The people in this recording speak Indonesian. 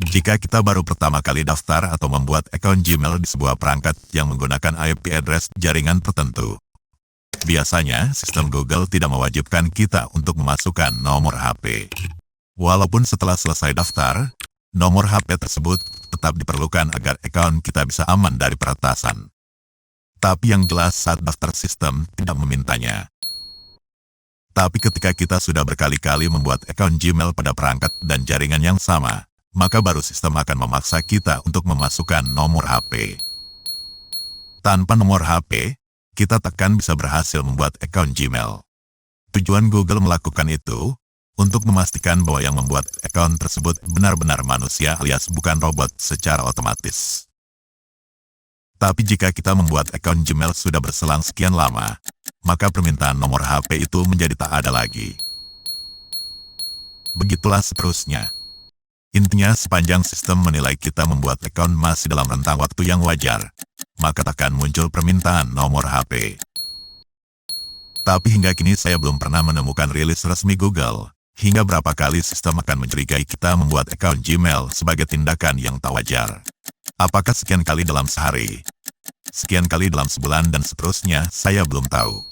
Jika kita baru pertama kali daftar atau membuat akun Gmail di sebuah perangkat yang menggunakan IP address jaringan tertentu, biasanya sistem Google tidak mewajibkan kita untuk memasukkan nomor HP. Walaupun setelah selesai daftar, nomor HP tersebut tetap diperlukan agar akun kita bisa aman dari peretasan. Tapi yang jelas saat daftar sistem tidak memintanya. Tapi ketika kita sudah berkali-kali membuat akun Gmail pada perangkat dan jaringan yang sama, maka baru sistem akan memaksa kita untuk memasukkan nomor HP. Tanpa nomor HP, kita takkan bisa berhasil membuat akun Gmail. Tujuan Google melakukan itu untuk memastikan bahwa yang membuat akun tersebut benar-benar manusia alias bukan robot secara otomatis. Tapi jika kita membuat akun Gmail sudah berselang sekian lama, maka permintaan nomor HP itu menjadi tak ada lagi. Begitulah seterusnya. Intinya sepanjang sistem menilai kita membuat akun masih dalam rentang waktu yang wajar, maka takkan muncul permintaan nomor HP. Tapi hingga kini saya belum pernah menemukan rilis resmi Google, hingga berapa kali sistem akan mencurigai kita membuat akun Gmail sebagai tindakan yang tak wajar. Apakah sekian kali dalam sehari, sekian kali dalam sebulan dan seterusnya, saya belum tahu.